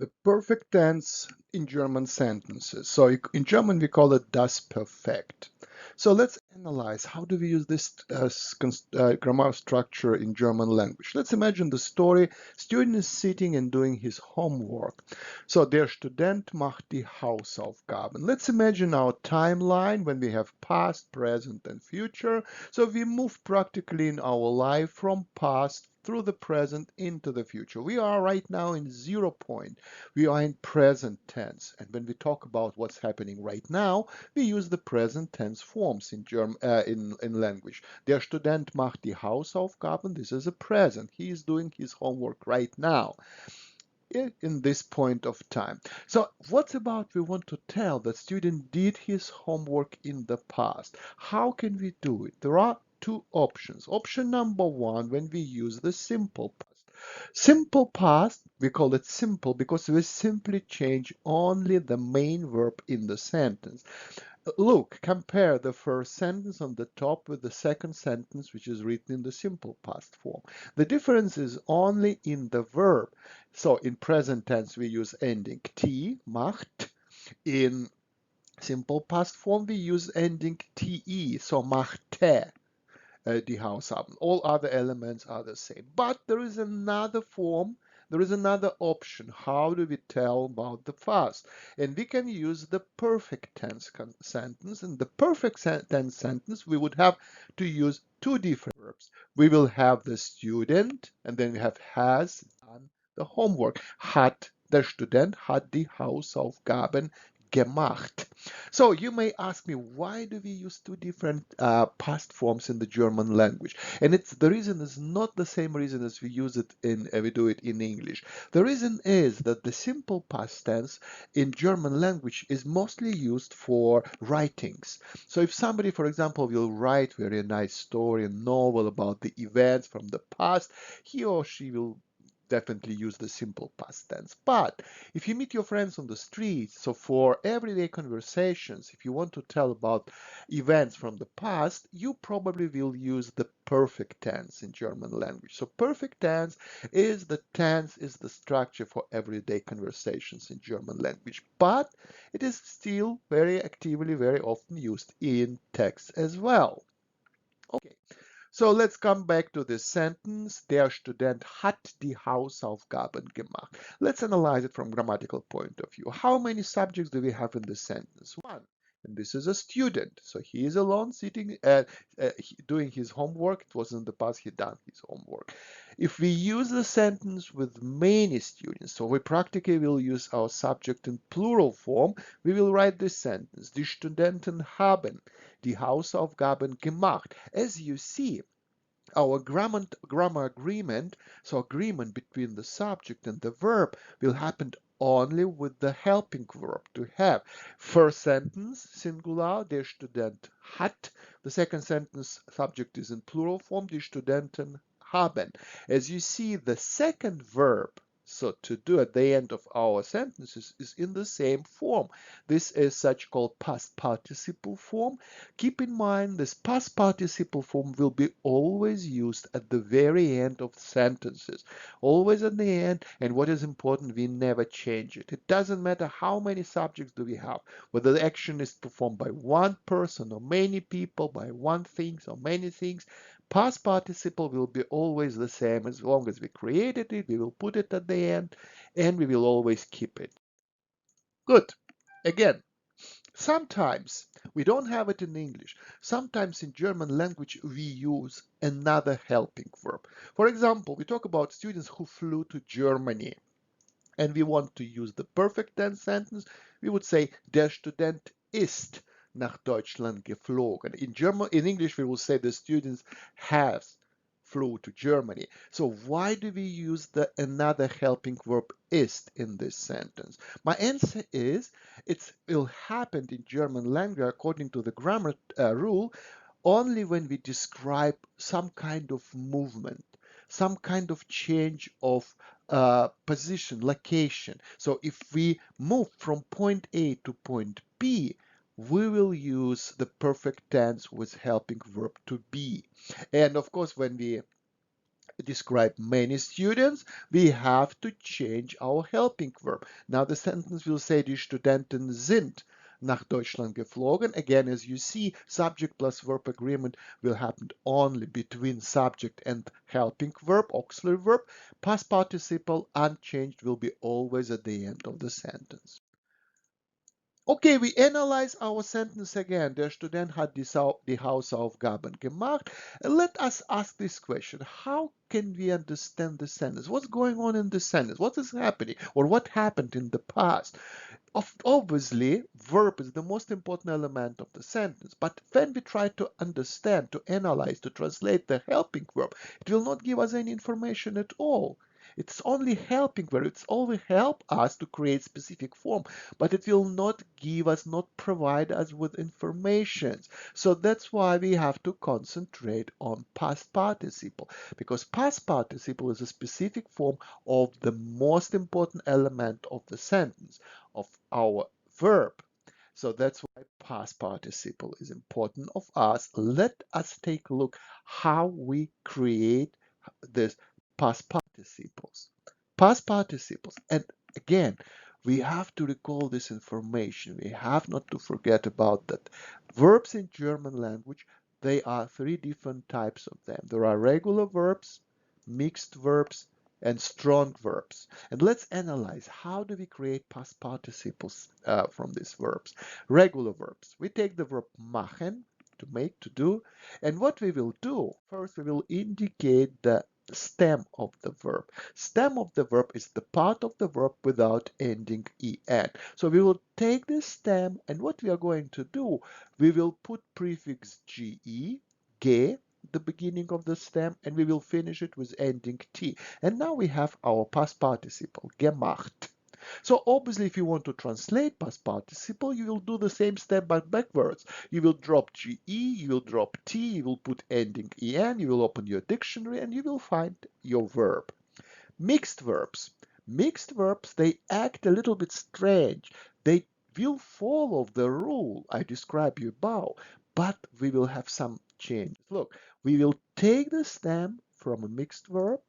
The perfect tense in German sentences. So in German we call it das Perfekt. So let's analyze how do we use this grammar structure in German language. Let's imagine the story. Student is sitting and doing his homework. So der Student macht die Hausaufgaben. Let's imagine our timeline when we have past, present, and future. So we move practically in our life from past through the present into the future. We are right now in 0 point. We are in present tense. And when we talk about what's happening right now, we use the present tense forms in German in language. Der Student macht die Hausaufgaben. This is a present. He is doing his homework right now in this point of time. So what about we want to tell that student did his homework in the past? How can we do it? There are two options. Option number one, when we use the simple past. Simple past, we call it simple because we simply change only the main verb in the sentence. Look, compare the first sentence on the top with the second sentence, which is written in the simple past form. The difference is only in the verb. So in present tense, we use ending t, macht. In simple past form, we use ending te, so machte. Die Hausaufgaben. All other elements are the same. But there is another form, there is another option. How do we tell about the past? And we can use the perfect tense sentence. In the perfect tense sentence, we would have to use two different verbs. We will have the student, and then we have has done the homework. Der Student hat die Hausaufgaben gemacht. So you may ask me, why do we use two different past forms in the German language? And the reason is not the same reason as we do it in English. The reason is that the simple past tense in German language is mostly used for writings. So if somebody, for example, will write a very nice story, a novel about the events from the past, he or she will definitely use the simple past tense. But if you meet your friends on the street, so for everyday conversations, if you want to tell about events from the past, you probably will use the perfect tense in German language. So perfect tense is the structure for everyday conversations in German language, but it is still very actively, very often used in text as well. Okay. So let's come back to this sentence. Der Student hat die Hausaufgaben gemacht. Let's analyze it from grammatical point of view. How many subjects do we have in this sentence? One. And this is a student. So he is alone sitting doing his homework. It was in the past he done his homework. If we use the sentence with many students, so we practically will use our subject in plural form, we will write this sentence. Die Studenten haben die Hausaufgaben gemacht. As you see, our grammar agreement, so agreement between the subject and the verb, will happen only with the helping verb to have. First sentence, singular, der Student hat. The second sentence, subject is in plural form, die Studenten haben. As you see, the second verb, so to do at the end of our sentences, is in the same form. This is such called past participle form. Keep in mind this past participle form will be always used at the very end of sentences. Always at the end, and what is important, we never change it. It doesn't matter how many subjects do we have, whether the action is performed by one person or many people, by one thing or many things. Past participle will be always the same. As long as we created it, we will put it at the end, and we will always keep it. Good. Again, sometimes we don't have it in English. Sometimes in German language we use another helping verb. For example, we talk about students who flew to Germany and we want to use the perfect tense sentence. We would say, der Student ist nach Deutschland geflogen. In English, we will say the student has flew to Germany. So why do we use the another helping verb ist in this sentence? My answer is it will happen in German language according to the grammar rule only when we describe some kind of movement, some kind of change of position, location. So if we move from point A to point B, we will use the perfect tense with helping verb to be. And of course, when we describe many students, we have to change our helping verb. Now the sentence will say, die Studenten sind nach Deutschland geflogen. Again, as you see, subject plus verb agreement will happen only between subject and helping verb, auxiliary verb. Past participle unchanged will be always at the end of the sentence. Okay, we analyze our sentence again. Der Student hat die Hausaufgaben gemacht. Let us ask this question. How can we understand the sentence? What's going on in the sentence? What is happening? Or what happened in the past? Obviously, verb is the most important element of the sentence. But when we try to understand, to analyze, to translate the helping verb, it will not give us any information at all. It's only helping verb. It's only help us to create specific form, but it will not give us, not provide us with information. So that's why we have to concentrate on past participle, because past participle is a specific form of the most important element of the sentence, of our verb. So that's why past participle is important of us. Let us take a look how we create this past participles. Past participles. And again, we have to recall this information. We have not to forget about that. Verbs in German language, they are three different types of them. There are regular verbs, mixed verbs, and strong verbs. And let's analyze how do we create past participles from these verbs. Regular verbs. We take the verb machen, to make, to do, and what we will do, first we will indicate the stem of the verb. Stem of the verb is the part of the verb without ending en. So we will take this stem, and what we are going to do, we will put prefix ge, the beginning of the stem, and we will finish it with ending t. And now we have our past participle, gemacht. So obviously, if you want to translate past participle, you will do the same step but backwards. You will drop ge, you will drop t, you will put ending en, you will open your dictionary, and you will find your verb. Mixed verbs. Mixed verbs, they act a little bit strange. They will follow the rule I described you above, but we will have some changes. Look, we will take the stem from a mixed verb,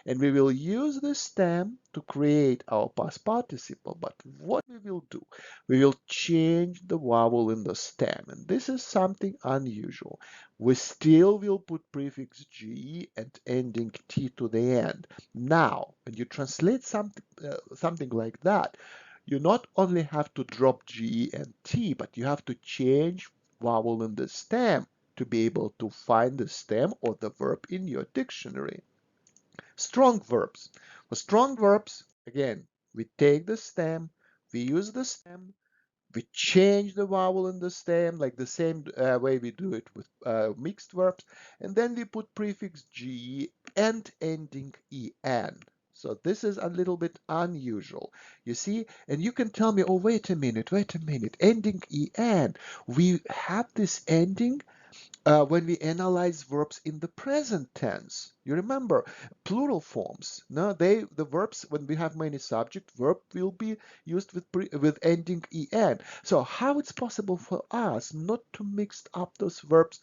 and we will use the stem to create our past participle. But what we will do, we will change the vowel in the stem, and this is something unusual. We still will put prefix ge and ending t to the end. Now, when you translate something like that, you not only have to drop ge and t, but you have to change vowel in the stem to be able to find the stem or the verb in your dictionary. Strong verbs. For strong verbs, again, we take the stem, we use the stem, we change the vowel in the stem like the same way we do it with mixed verbs, and then we put prefix ge and ending en. So this is a little bit unusual, you see, and you can tell me, oh, wait a minute, ending en. We have this ending when we analyze verbs in the present tense. You remember plural forms. No, the verbs, when we have many subject, verb will be used with ending en. So how it's possible for us not to mix up those verbs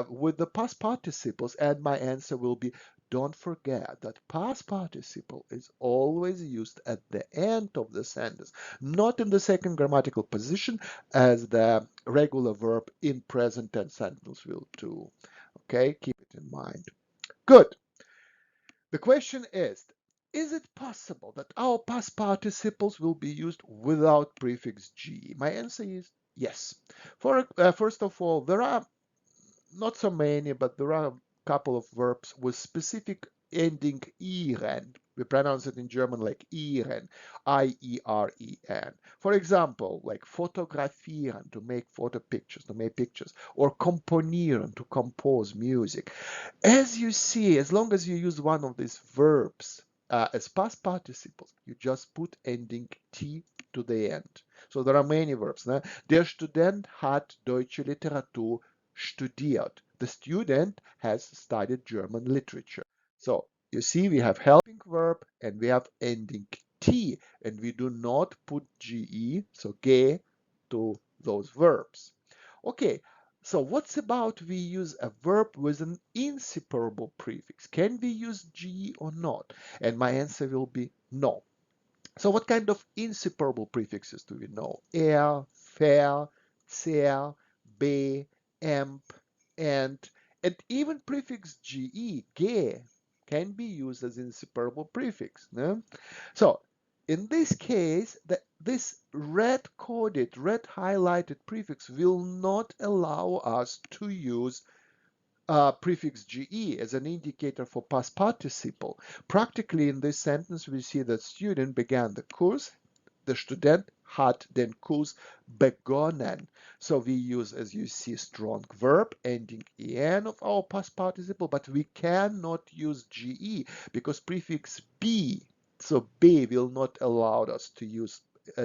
with the past participles? And my answer will be, don't forget that past participle is always used at the end of the sentence, not in the second grammatical position as the regular verb in present tense sentence will do. Okay, keep it in mind. Good. The question is it possible that our past participles will be used without prefix ge? My answer is yes. First of all, there are not so many, but there are a couple of verbs with specific ending iren. We pronounce it in German like iren, I-E-R-E-N. For example, like fotografieren, to make photo pictures, to make pictures, or komponieren, to compose music. As you see, as long as you use one of these verbs as past participles, you just put ending t to the end. So there are many verbs. Ne? Der Student hat deutsche Literatur studiert. The student has studied German literature. So you see, we have helping verb and we have ending t, and we do not put ge, so ge, to those verbs. Okay, So what's about we use a verb with an inseparable prefix? Can we use ge or not? And my answer will be no. So what kind of inseparable prefixes do we know? Er, fair, zer, be, amp, and even prefix ge, ge, can be used as inseparable prefix. No? So in this case, this red-coded, red-highlighted prefix will not allow us to use prefix ge as an indicator for past participle. Practically in this sentence, we see that student began the Kurs, the Student hat den Kurs begonnen. So we use, as you see, strong verb ending en of our past participle, but we cannot use ge because prefix be, so be will not allow us to use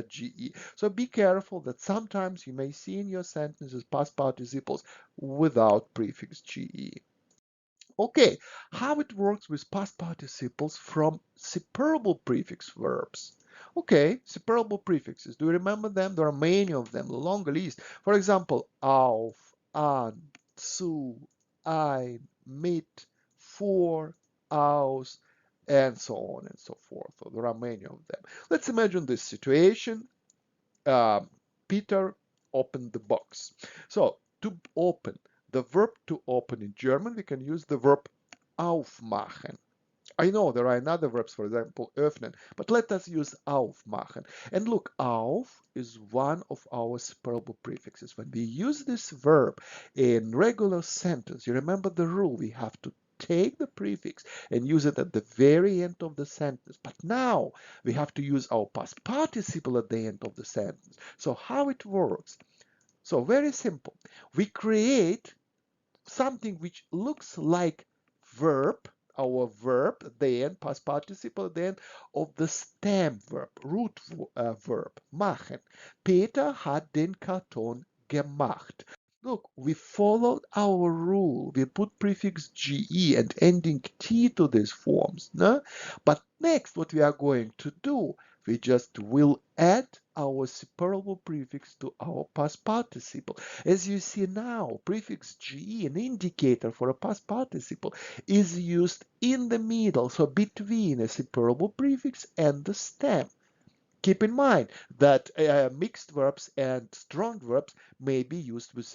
ge. So be careful that sometimes you may see in your sentences past participles without prefix ge. Okay, how it works with past participles from separable prefix verbs. Okay, separable prefixes. Do you remember them? There are many of them, a long list. For example, auf, an, zu, ein, mit, für, aus, and so on and so forth. So there are many of them. Let's imagine this situation. Peter opened the box. So to open, the verb to open in German, we can use the verb aufmachen. I know there are another verbs, for example, öffnen, but let us use aufmachen. And look, auf is one of our separable prefixes. When we use this verb in regular sentence, you remember the rule, we have to take the prefix and use it at the very end of the sentence. But now we have to use our past participle at the end of the sentence. So how it works? So very simple. We create something which looks like verb, our verb at the end, past participle at the end of the stem verb, root verb, machen. Peter hat den Karton gemacht. Look, we followed our rule. We put prefix ge and ending t to these forms. No? But next, what we are going to do, we just will add our separable prefix to our past participle. As you see now, prefix ge, an indicator for a past participle, is used in the middle, so between a separable prefix and the stem. Keep in mind that mixed verbs and strong verbs may be used with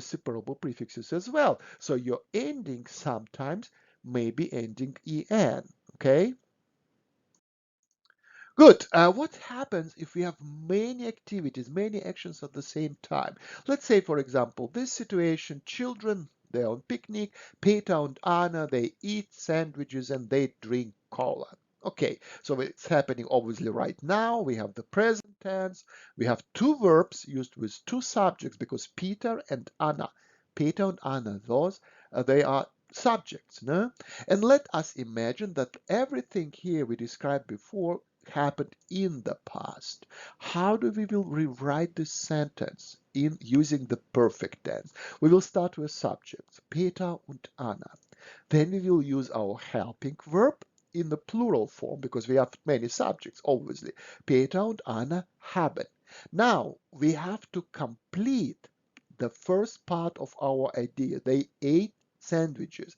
separable prefixes as well. So your ending sometimes may be ending en, okay? Good. What happens if we have many activities, many actions at the same time? Let's say, for example, this situation, children, they're on picnic, Peter and Anna, they eat sandwiches and they drink cola. Okay, so it's happening obviously right now. We have the present tense. We have two verbs used with two subjects because Peter and Anna, those, they are subjects, no? And let us imagine that everything here we described before happened in the past. How do we will rewrite this sentence in using the perfect tense? We will start with subjects, Peter und Anna. Then we will use our helping verb in the plural form because we have many subjects, obviously. Peter und Anna haben. Now we have to complete the first part of our idea. They ate sandwiches.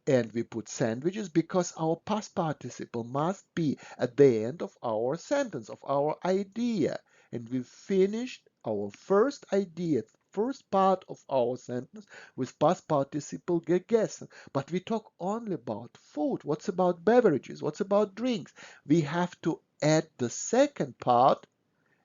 And we put sandwiches because our past participle must be at the end of our sentence, of our idea. And we finished our first idea, first part of our sentence with past participle gegessen. But we talk only about food. What's about beverages? What's about drinks? We have to add the second part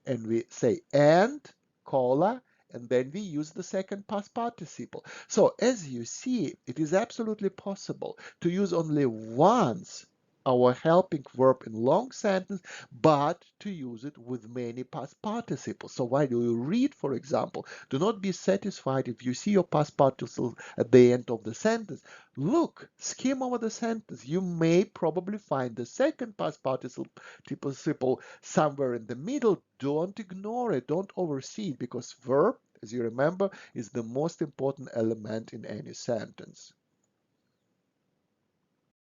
and we say and cola, and then we use the second past participle. So as you see, it is absolutely possible to use only once our helping verb in long sentence, but to use it with many past participles. So while you read, for example, do not be satisfied if you see your past participle at the end of the sentence. Look, skim over the sentence. You may probably find the second past participle somewhere in the middle. Don't ignore it. Don't oversee it because verb, as you remember, is the most important element in any sentence.